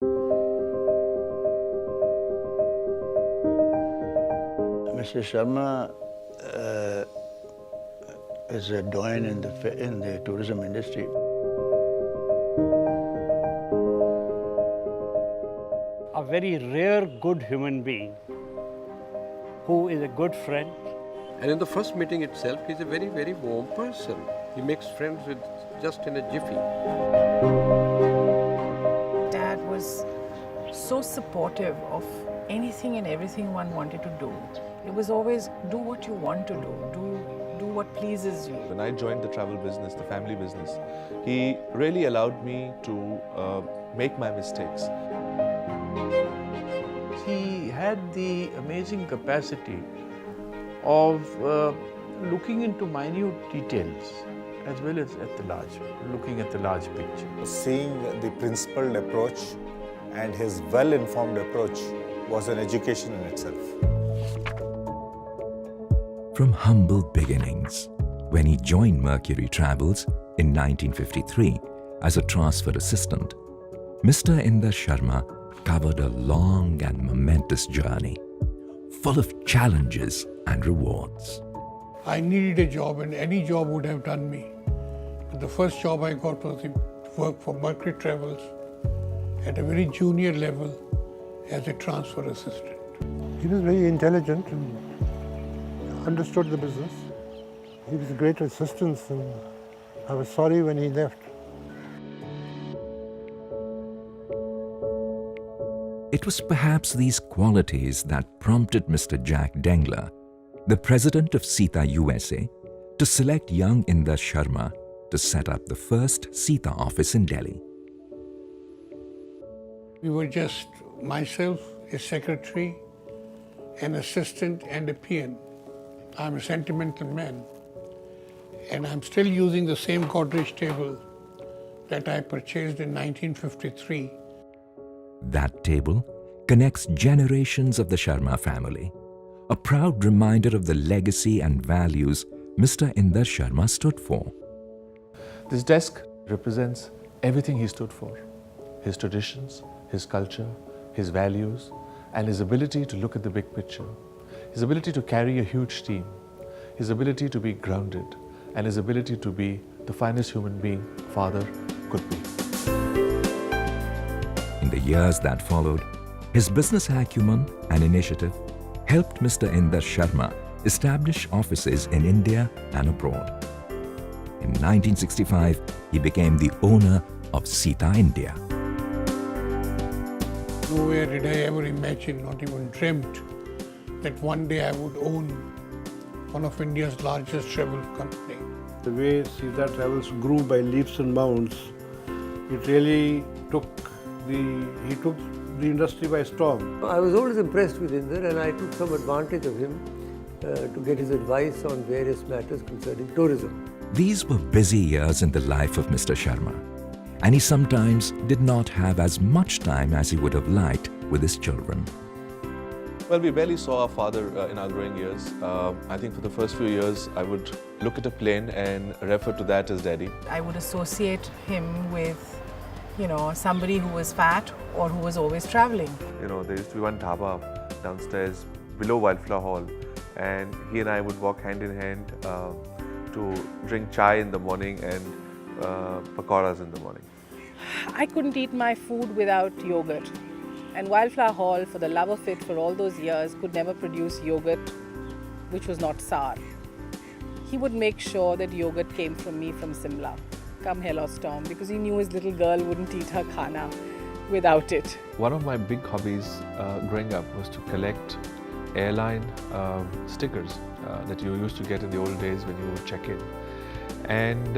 Mr. Sharma is a doyen in the tourism industry. A very rare good human being who is a good friend. And in the first meeting itself, he's a very, very warm person. He makes friends with just in a jiffy. Dad was so supportive of anything and everything one wanted to do. It was always do what you want to do what pleases you. When I joined the travel business, the family business, he really allowed me to make my mistakes. He had the amazing capacity of looking into minute details as well as looking at the large picture. Seeing the principled approach and his well-informed approach was an education in itself. From humble beginnings, when he joined Mercury Travels in 1953 as a transfer assistant, Mr. Inder Sharma covered a long and momentous journey, full of challenges and rewards. I needed a job, and any job would have done me. But the first job I got was to work for Mercury Travels at a very junior level as a transfer assistant. He was very intelligent and understood the business. He was a great assistance, and I was sorry when he left. It was perhaps these qualities that prompted Mr. Jack Dengler, the president of SITA USA, to select young Inder Sharma to set up the first SITA office in Delhi. We were just myself, a secretary, an assistant, and a peon. I'm a sentimental man, and I'm still using the same Godrej table that I purchased in 1953. That table connects generations of the Sharma family, a proud reminder of the legacy and values Mr. Inder Sharma stood for. This desk represents everything he stood for: his traditions, his culture, his values, and his ability to look at the big picture, his ability to carry a huge team, his ability to be grounded, and his ability to be the finest human being father could be. In the years that followed, his business acumen and initiative helped Mr. Inder Sharma establish offices in India and abroad. In 1965, he became the owner of SITA India. Nowhere did I ever imagine, not even dreamt, that one day I would own one of India's largest travel company. The way SITA Travels grew by leaps and bounds, it really took the industry by storm. I was always impressed with Inder, and I took some advantage of him to get his advice on various matters concerning tourism. These were busy years in the life of Mr. Sharma, and he sometimes did not have as much time as he would have liked with his children. Well, we barely saw our father in our growing years. I think for the first few years, I would look at a plane and refer to that as Daddy. I would associate him with, somebody who was fat or who was always traveling. There used to be one dhaba downstairs below Wildflower Hall, and he and I would walk hand in hand to drink chai in the morning and pakoras in the morning. I couldn't eat my food without yogurt. And Wildflower Hall, for the love of it, for all those years, could never produce yogurt which was not sour. He would make sure that yogurt came from me from Simla, come hell or storm, because he knew his little girl wouldn't eat her khana without it. One of my big hobbies growing up was to collect airline stickers that you used to get in the old days when you would check in. And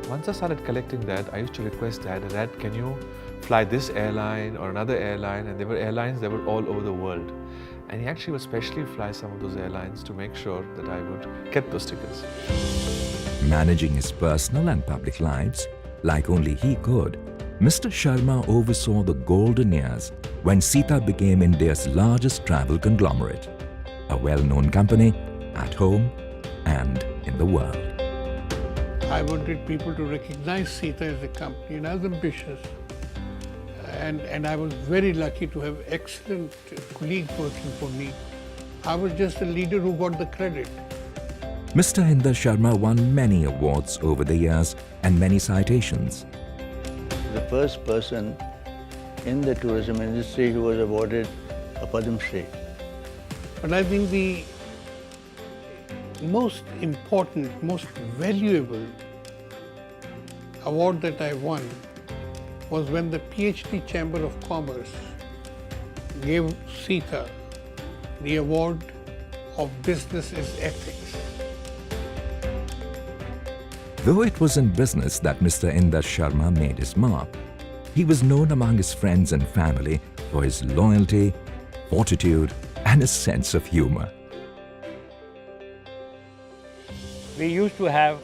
once I started collecting that, I used to request Dad, can you fly this airline or another airline? And there were airlines that were all over the world. And he actually would specially fly some of those airlines to make sure that I would get those stickers. Managing his personal and public lives like only he could, Mr. Sharma oversaw the golden years when SITA became India's largest travel conglomerate, a well-known company at home and in the world. I wanted people to recognize SITA as a company, and I was ambitious. and I was very lucky to have excellent colleagues working for me. I was just the leader who got the credit. Mr. Inder Sharma won many awards over the years and many citations. The first person in the tourism industry who was awarded a Padma Shri. But I think the most important, most valuable award that I won was when the PhD Chamber of Commerce gave SITA the award of Business is Ethics. Though it was in business that Mr. Inder Sharma made his mark, he was known among his friends and family for his loyalty, fortitude, and a sense of humor. We used to have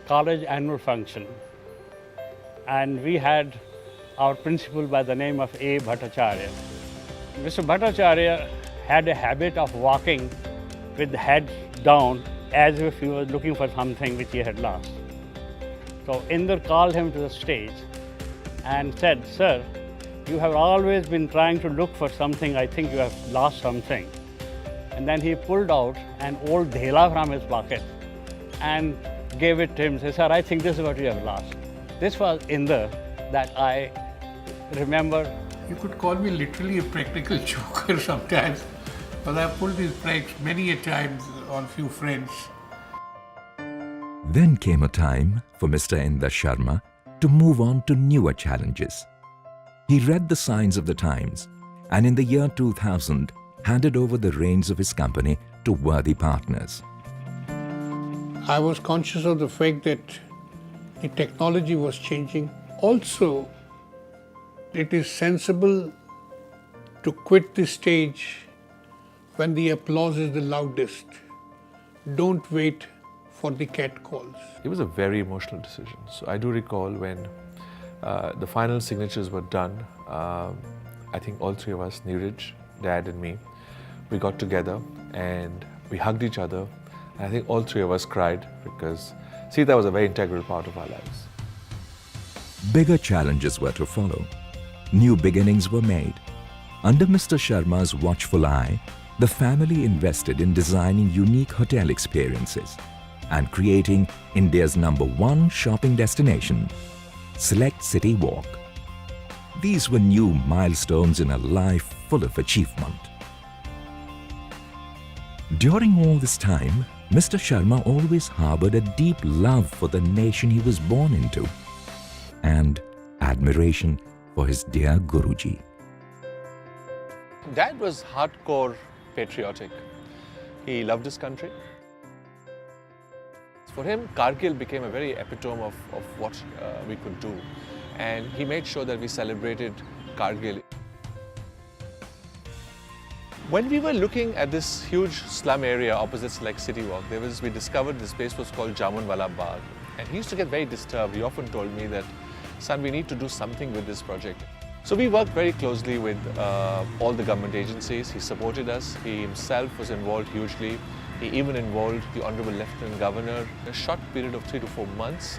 college annual function, and we had our principal by the name of A. Bhattacharya. Mr. Bhattacharya had a habit of walking with the head down as if he was looking for something which he had lost. So Inder called him to the stage and said, "Sir, you have always been trying to look for something. I think you have lost something." And then he pulled out an old dhela from his pocket and gave it to him. He said, "Sir, I think this is what you have lost." This was Inder that I remember. You could call me literally a practical joker sometimes, but I pulled these pranks many a times on few friends. Then came a time for Mr. Inder Sharma to move on to newer challenges. He read the signs of the times and in the year 2000 handed over the reins of his company to worthy partners. I was conscious of the fact that the technology was changing. Also, it is sensible to quit the stage when the applause is the loudest. Don't wait for the cat calls. It was a very emotional decision. So I do recall when the final signatures were done, I think all three of us, Neeraj, Dad and me, we got together and we hugged each other. And I think all three of us cried because SITA was a very integral part of our lives. Bigger challenges were to follow. New beginnings were made. Under Mr. Sharma's watchful eye, the family invested in designing unique hotel experiences and creating India's #1 shopping destination, Select City Walk. These were new milestones in a life full of achievement. During all this time, Mr. Sharma always harbored a deep love for the nation he was born into and admiration for his dear Guruji. Dad was hardcore patriotic. He loved his country. For him, Kargil became a very epitome of what we could do. And he made sure that we celebrated Kargil. When we were looking at this huge slum area opposite Select City Walk, we discovered this place was called Jamunwala Bagh. And he used to get very disturbed. He often told me that, "Son, we need to do something with this project." So we worked very closely with all the government agencies. He supported us. He himself was involved hugely. He even involved the Honorable Lieutenant Governor. In a short period of 3 to 4 months,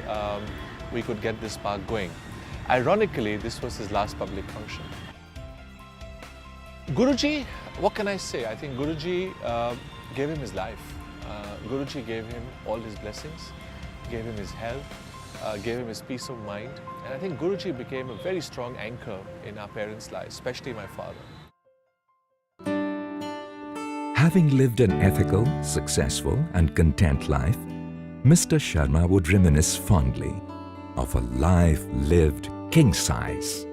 we could get this park going. Ironically, this was his last public function. Guruji, what can I say? I think Guruji gave him his life. Guruji gave him all his blessings, gave him his health, gave him his peace of mind. And I think Guruji became a very strong anchor in our parents' lives, especially my father. Having lived an ethical, successful and content life, Mr. Sharma would reminisce fondly of a life lived king-size.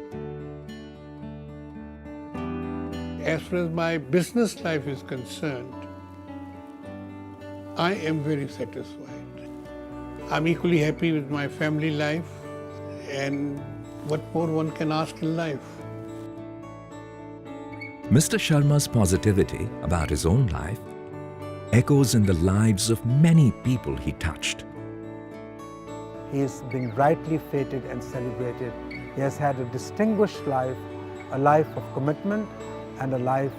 As far as my business life is concerned, I am very satisfied. I'm equally happy with my family life, and what more one can ask in life. Mr. Sharma's positivity about his own life echoes in the lives of many people he touched. He has been rightly feted and celebrated. He has had a distinguished life, a life of commitment and a life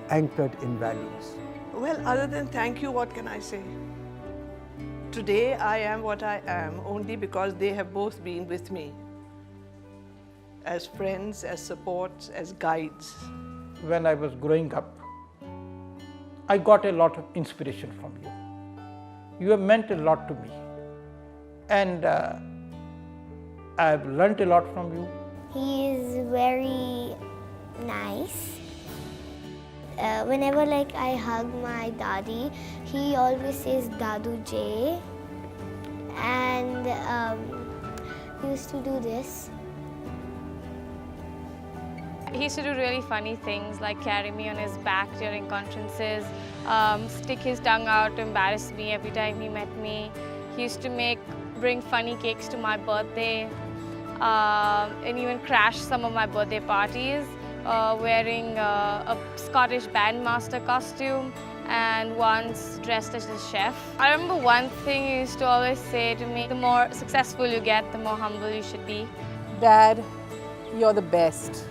anchored in values. Well, other than thank you, what can I say? Today I am what I am only because they have both been with me. as friends, as supports, as guides. When I was growing up, I got a lot of inspiration from you. You have meant a lot to me, and I've learnt a lot from you. He is very nice. Whenever I hug my daddy, he always says Dadu J, and he used to do this. He used to do really funny things like carry me on his back during conferences, stick his tongue out to embarrass me every time he met me. He used to bring funny cakes to my birthday, and even crash some of my birthday parties wearing a Scottish bandmaster costume and once dressed as a chef. I remember one thing he used to always say to me, the more successful you get, the more humble you should be. Dad, you're the best.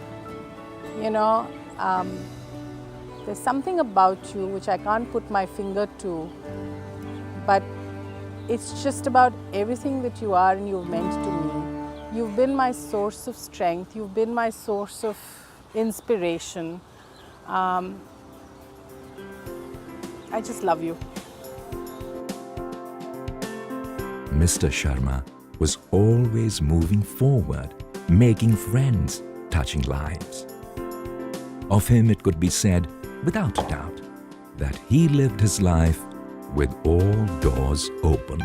You know, there's something about you which I can't put my finger to, but it's just about everything that you are and you've meant to me. You've been my source of strength, you've been my source of inspiration. I just love you. Mr. Sharma was always moving forward, making friends, touching lives. Of him it could be said, without a doubt, that he lived his life with all doors opened.